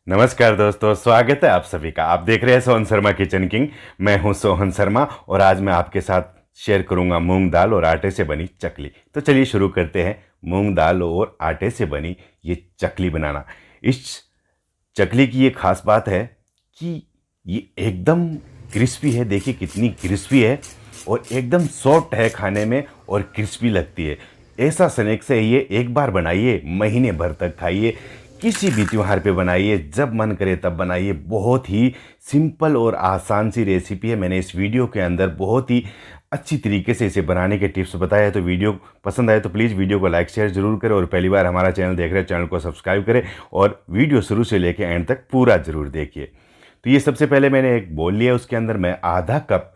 नमस्कार दोस्तों, स्वागत है आप सभी का। आप देख रहे हैं सोहन शर्मा किचन किंग। मैं हूं सोहन शर्मा और आज मैं आपके साथ शेयर करूंगा मूंग दाल और आटे से बनी चकली। तो चलिए शुरू करते हैं मूंग दाल और आटे से बनी ये चकली बनाना। इस चकली की ये खास बात है कि ये एकदम क्रिस्पी है। देखिए कितनी क्रिस्पी है और एकदम सॉफ्ट है खाने में और क्रिस्पी लगती है। ऐसा स्नैक्स से ये एक बार बनाइए, महीने भर तक खाइए। किसी भी त्यौहार पे बनाइए, जब मन करे तब बनाइए। बहुत ही सिंपल और आसान सी रेसिपी है। मैंने इस वीडियो के अंदर बहुत ही अच्छी तरीके से इसे बनाने के टिप्स बताए हैं। तो वीडियो पसंद आए तो प्लीज़ वीडियो को लाइक शेयर ज़रूर करें और पहली बार हमारा चैनल देख रहे हैं चैनल को सब्सक्राइब करें और वीडियो शुरू से लेकर एंड तक पूरा ज़रूर देखिए। तो ये सबसे पहले मैंने एक बोल लिया, उसके अंदर मैं आधा कप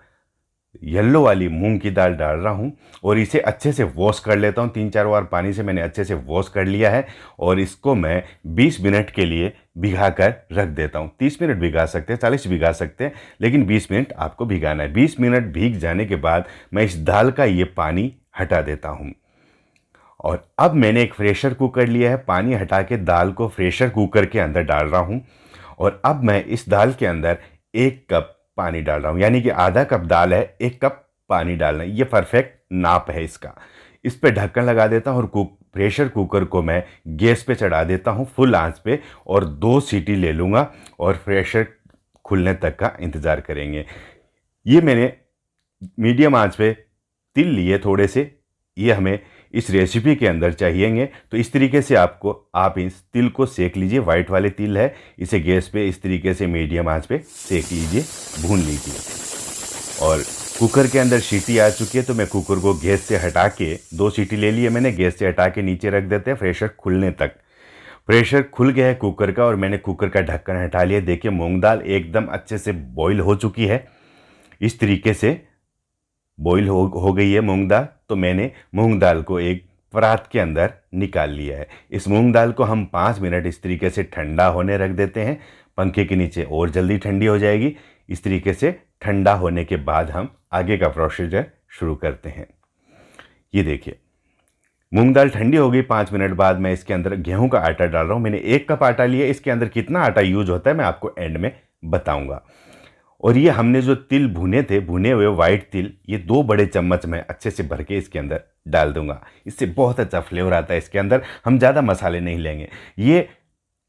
येलो वाली मूंग की दाल डाल रहा हूँ और इसे अच्छे से वॉश कर लेता हूँ। 3-4 बार पानी से मैंने अच्छे से वॉश कर लिया है और इसको मैं 20 मिनट के लिए भिगा कर रख देता हूँ। 30 मिनट भिगा सकते हैं, 40 भिगा सकते हैं, लेकिन 20 मिनट आपको भिगाना है। 20 मिनट भीग जाने के बाद मैं इस दाल का ये पानी हटा देता हूँ और अब मैंने एक प्रेशर कुकर लिया है। पानी हटा के दाल को प्रेशर कुकर के अंदर डाल रहा हूँ और अब मैं इस दाल के अंदर 1 कप पानी डाल रहा हूँ, यानी कि आधा कप दाल है, 1 कप पानी डालना है। ये परफेक्ट नाप है इसका। इस पे ढक्कन लगा देता हूँ और प्रेशर कुकर को मैं गैस पे चढ़ा देता हूँ फुल आंच पे और 2 सीटी ले लूँगा और प्रेशर खुलने तक का इंतज़ार करेंगे। ये मैंने मीडियम आंच पे तिल लिए थोड़े से, ये हमें इस रेसिपी के अंदर चाहिएंगे। तो इस तरीके से आप इस तिल को सेक लीजिए। वाइट वाले तिल है, इसे गैस पे इस तरीके से मीडियम आंच पे सेक लीजिए, भून लीजिए। और कुकर के अंदर सीटी आ चुकी है तो मैं कुकर को गैस से हटा के 2 सीटी ले लिए मैंने, गैस से हटा के नीचे रख देते हैं प्रेशर खुलने तक। प्रेशर खुल गया है कुकर का और मैंने कुकर का ढक्कन हटा लिया। देखिए मूंग दाल एकदम अच्छे से बॉईल हो चुकी है। इस तरीके से बॉईल हो गई है मूंग दाल। तो मैंने मूंग दाल को एक परात के अंदर निकाल लिया है। इस मूंग दाल को हम 5 मिनट इस तरीके से ठंडा होने रख देते हैं, पंखे के नीचे, और जल्दी ठंडी हो जाएगी। इस तरीके से ठंडा होने के बाद हम आगे का प्रोसीजर शुरू करते हैं। ये देखिए मूंग दाल ठंडी हो गई। 5 मिनट बाद मैं इसके अंदर गेहूं का आटा डाल रहा हूँ। मैंने 1 कप आटा लिया। इसके अंदर कितना आटा यूज होता है मैं आपको एंड में बताऊंगा। और ये हमने जो तिल भुने थे, भुने हुए वाइट तिल, ये 2 बड़े चम्मच में अच्छे से भर के इसके अंदर डाल दूंगा। इससे बहुत अच्छा फ्लेवर आता है इसके अंदर। हम ज़्यादा मसाले नहीं लेंगे। ये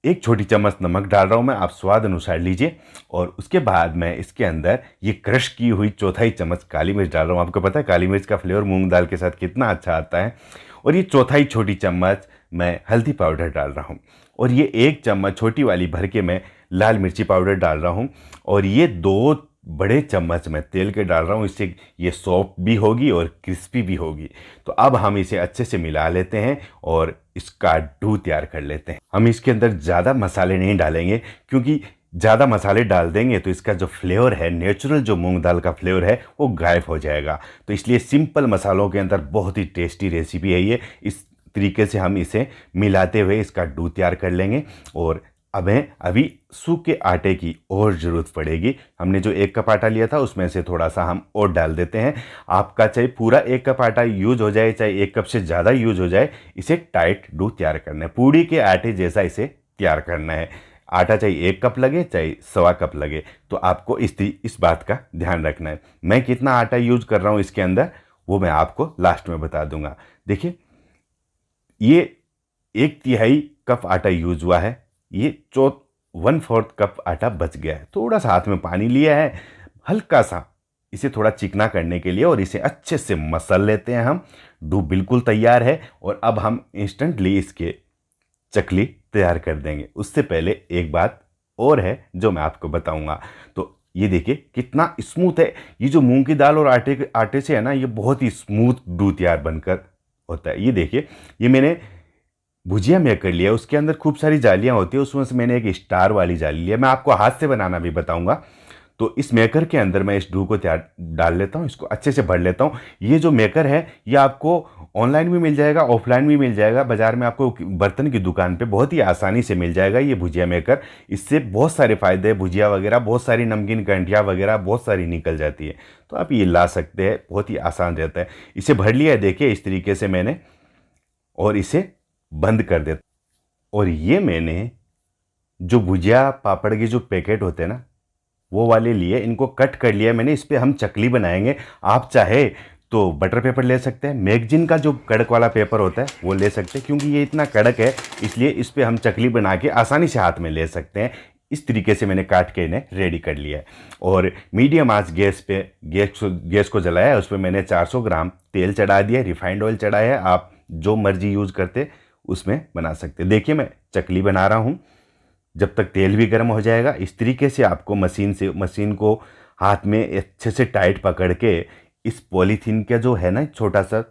1 छोटी चम्मच नमक डाल रहा हूँ मैं, आप स्वाद अनुसार लीजिए। और उसके बाद मैं इसके अंदर ये क्रश की हुई 1/4 चम्मच काली मिर्च डाल रहा हूँ। आपको पता है काली मिर्च का फ्लेवर मूंग दाल के साथ कितना अच्छा आता है। और ये 1/4 छोटी चम्मच मैं हल्दी पाउडर डाल रहा हूँ और ये 1 चम्मच छोटी वाली भर के मैं लाल मिर्ची पाउडर डाल रहा हूँ और ये 2 बड़े चम्मच मैं तेल के डाल रहा हूँ। इससे ये सॉफ्ट भी होगी और क्रिस्पी भी होगी। तो अब हम इसे अच्छे से मिला लेते हैं और इसका डो तैयार कर लेते हैं। हम इसके अंदर ज़्यादा मसाले नहीं डालेंगे क्योंकि ज़्यादा मसाले डाल देंगे तो इसका जो फ्लेवर है, नेचुरल जो मूंग दाल का फ्लेवर है, वो गायब हो जाएगा। तो इसलिए सिंपल मसालों के अंदर बहुत ही टेस्टी रेसिपी है ये। इस तरीके से हम इसे मिलाते हुए इसका डो तैयार कर लेंगे। और अभी सूखे आटे की और ज़रूरत पड़ेगी। हमने जो 1 कप आटा लिया था उसमें से थोड़ा सा हम और डाल देते हैं। आपका चाहे पूरा 1 कप आटा यूज हो जाए, चाहे 1 कप से ज़्यादा यूज हो जाए, इसे टाइट डो तैयार करना है। पूड़ी के आटे जैसा इसे तैयार करना है। आटा चाहे 1 कप लगे चाहे 1.25 कप लगे, तो आपको इस बात का ध्यान रखना है। मैं कितना आटा यूज कर रहा हूँ इसके अंदर वो मैं आपको लास्ट में बता दूंगा। देखिए ये 1/3 कप आटा यूज हुआ है। ये 1/4 कप आटा बच गया है। थोड़ा सा हाथ में पानी लिया है, हल्का सा इसे थोड़ा चिकना करने के लिए, और इसे अच्छे से मसल लेते हैं हम। डो बिल्कुल तैयार है और अब हम इंस्टेंटली इसके चकली तैयार कर देंगे। उससे पहले एक बात और है जो मैं आपको बताऊंगा। तो ये देखिए कितना स्मूथ है। ये जो मूंग की दाल और आटे से है ना, ये बहुत ही स्मूथ डो तैयार बनकर होता है। ये देखिए ये मैंने भुजिया मेकर लिया, उसके अंदर खूब सारी जालियां होती है, उसमें से मैंने एक स्टार वाली जाली लिया। मैं आपको हाथ से बनाना भी बताऊंगा। तो इस मेकर के अंदर मैं इस डो को डाल लेता हूँ, इसको अच्छे से भर लेता हूँ। ये जो मेकर है ये आपको ऑनलाइन भी मिल जाएगा, ऑफलाइन भी मिल जाएगा। बाजार में आपको बर्तन की दुकान पे बहुत ही आसानी से मिल जाएगा ये भुजिया मेकर। इससे बहुत सारे फ़ायदे हैं। भुजिया वगैरह, बहुत सारी नमकीन कंठियाँ वगैरह बहुत सारी निकल जाती है, तो आप ये ला सकते हैं। बहुत ही आसान रहता है। इसे भर लिया है देखिए इस तरीके से मैंने, और इसे बंद कर देता। और ये मैंने जो भुजिया पापड़ के जो पैकेट होते हैं ना, वो वाले लिए, इनको कट कर लिया मैंने। इस पर हम चकली बनाएंगे। आप चाहे तो बटर पेपर ले सकते हैं, मैगजीन का जो कड़क वाला पेपर होता है वो ले सकते हैं, क्योंकि ये इतना कड़क है इसलिए इस पर हम चकली बना के आसानी से हाथ में ले सकते हैं। इस तरीके से मैंने काट के इन्हें रेडी कर लिया है। और मीडियम आंच गैस पे गैस को जलाया है। उस पर मैंने 400 ग्राम तेल चढ़ा दिया, रिफाइंड ऑयल चढ़ाया है। आप जो मर्जी यूज़ करते उसमें बना सकते। देखिए मैं चकली बना रहा हूँ। जब तक तेल भी गर्म हो जाएगा, इस तरीके से आपको मशीन को हाथ में अच्छे से टाइट पकड़ के इस पॉलीथीन का जो है ना छोटा सा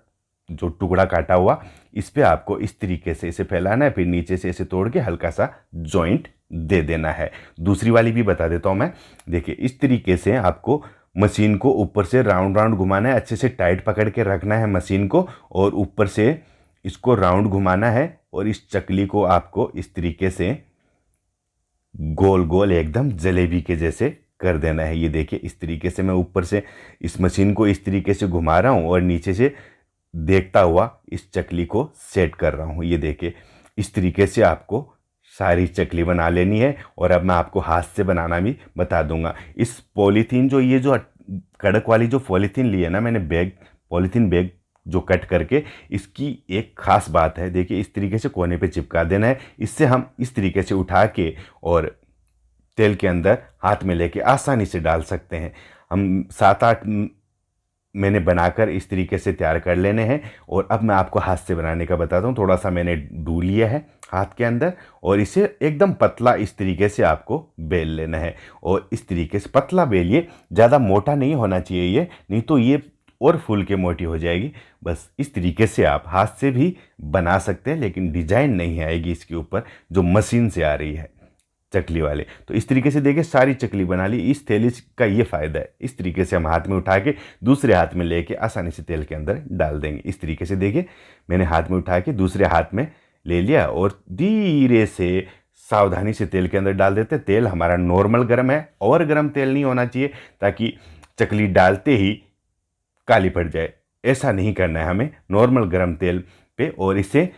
जो टुकड़ा काटा हुआ, इस पे आपको इस तरीके से इसे फैलाना है, फिर नीचे से इसे तोड़ के हल्का सा जॉइंट दे देना है। दूसरी वाली भी बता देता हूँ मैं। देखिए इस तरीके से आपको मशीन को ऊपर से राउंड राउंड घुमाना है, अच्छे से टाइट पकड़ के रखना है मशीन को, और ऊपर से इसको राउंड घुमाना है। और इस चकली को आपको इस तरीके से गोल गोल एकदम जलेबी के जैसे कर देना है। ये देखिए इस तरीके से मैं ऊपर से इस मशीन को इस तरीके से घुमा रहा हूँ और नीचे से देखता हुआ इस चकली को सेट कर रहा हूँ। ये देखिए इस तरीके से आपको सारी चकली बना लेनी है। और अब मैं आपको हाथ से बनाना भी बता दूंगा। इस पॉलीथीन जो ये जो कड़क वाली जो पॉलीथीन ली है ना मैंने, पॉलीथीन बैग जो कट करके, इसकी एक ख़ास बात है। देखिए इस तरीके से कोने पे चिपका देना है। इससे हम इस तरीके से उठा के और तेल के अंदर हाथ में लेके आसानी से डाल सकते हैं। हम 7-8 मैंने बनाकर इस तरीके से तैयार कर लेने हैं। और अब मैं आपको हाथ से बनाने का बताता हूँ। थोड़ा सा मैंने डू लिया है हाथ के अंदर और इसे एकदम पतला इस तरीके से आपको बेल लेना है। और इस तरीके से पतला बेलिए, ज़्यादा मोटा नहीं होना चाहिए ये, नहीं तो ये और फूल के मोटी हो जाएगी। बस इस तरीके से आप हाथ से भी बना सकते हैं, लेकिन डिजाइन नहीं आएगी इसके ऊपर जो मशीन से आ रही है चकली वाले। तो इस तरीके से देखिए सारी चकली बना ली। इस थैली का ये फ़ायदा है, इस तरीके से हम हाथ में उठा के दूसरे हाथ में लेके आसानी से तेल के अंदर डाल देंगे। इस तरीके से देखिए मैंने हाथ में उठा के दूसरे हाथ में ले लिया और धीरे से सावधानी से तेल के अंदर डाल देते। तेल हमारा नॉर्मल गर्म है, और गर्म तेल नहीं होना चाहिए ताकि चकली डालते ही काली पड़ जाए। ऐसा नहीं करना है हमें, नॉर्मल गर्म तेल पे। और इसे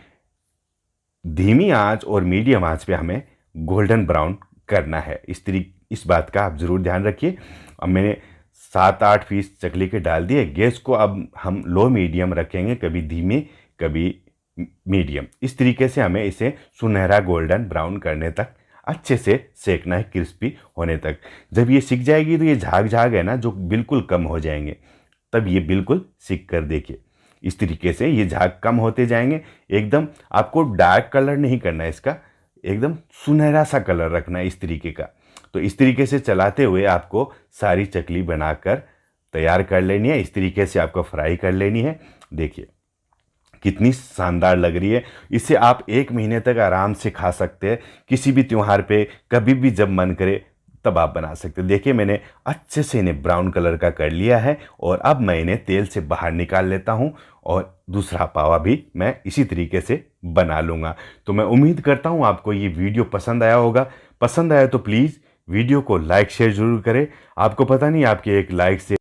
धीमी आंच और मीडियम आंच पे हमें गोल्डन ब्राउन करना है। इस बात का आप ज़रूर ध्यान रखिए। अब मैंने 7-8 पीस चकली के डाल दिए। गैस को अब हम लो मीडियम रखेंगे, कभी धीमे कभी मीडियम। इस तरीके से हमें इसे सुनहरा गोल्डन ब्राउन करने तक अच्छे से सेकना है, क्रिस्पी होने तक। जब ये सिक जाएगी तो ये झाग है ना जो बिल्कुल कम हो जाएंगे, तब ये बिल्कुल सिक कर देखिए। इस तरीके से ये झाग कम होते जाएंगे। एकदम आपको डार्क कलर नहीं करना है इसका, एकदम सुनहरा सा कलर रखना है इस तरीके का। तो इस तरीके से चलाते हुए आपको सारी चकली बनाकर तैयार कर लेनी है। इस तरीके से आपको फ्राई कर लेनी है। देखिए कितनी शानदार लग रही है। इसे आप 1 महीने तक आराम से खा सकते हैं। किसी भी त्यौहार पे कभी भी जब मन करे तब आप बना सकते हैं। देखिए मैंने अच्छे से इन्हें ब्राउन कलर का कर लिया है और अब मैं इन्हें तेल से बाहर निकाल लेता हूं और दूसरा पावा भी मैं इसी तरीके से बना लूँगा। तो मैं उम्मीद करता हूं आपको ये वीडियो पसंद आया होगा। पसंद आया तो प्लीज़ वीडियो को लाइक शेयर ज़रूर करें। आपको पता नहीं, आपके एक लाइक से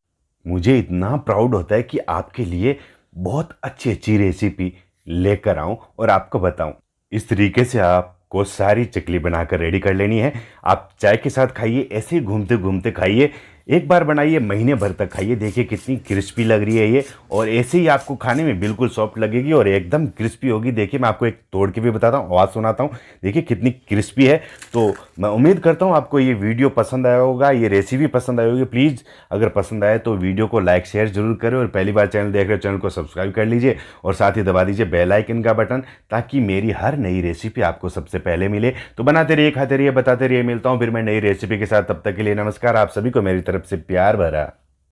मुझे इतना प्राउड होता है कि आपके लिए बहुत अच्छी अच्छी रेसिपी लेकर आऊँ और आपको बताऊँ। इस तरीके से आपको सारी चकली बनाकर रेडी कर लेनी है। आप चाय के साथ खाइए, ऐसे ही घूमते घूमते खाइए। एक बार बनाइए, महीने भर तक खाइए। देखिए कितनी क्रिस्पी लग रही है ये, और ऐसे ही आपको खाने में बिल्कुल सॉफ्ट लगेगी और एकदम क्रिस्पी होगी। देखिए मैं आपको एक तोड़ के भी बताता हूँ, आवाज़ सुनाता हूँ। देखिए कितनी क्रिस्पी है। तो मैं उम्मीद करता हूँ आपको ये वीडियो पसंद आया होगा, ये रेसिपी पसंद आई होगी। प्लीज़ अगर पसंद आए तो वीडियो को लाइक शेयर जरूर करें, और पहली बार चैनल देख रहे हो चैनल को सब्सक्राइब कर लीजिए और साथ ही दबा दीजिए बेल आइकन का बटन, ताकि मेरी हर नई रेसिपी आपको सबसे पहले मिले। तो बनाते रहिए, खाते रहिए, बताते रहिए। मिलता हूँ फिर मैं नई रेसिपी के साथ। तब तक के लिए नमस्कार। आप सभी को मेरी तरफ से प्यार भरा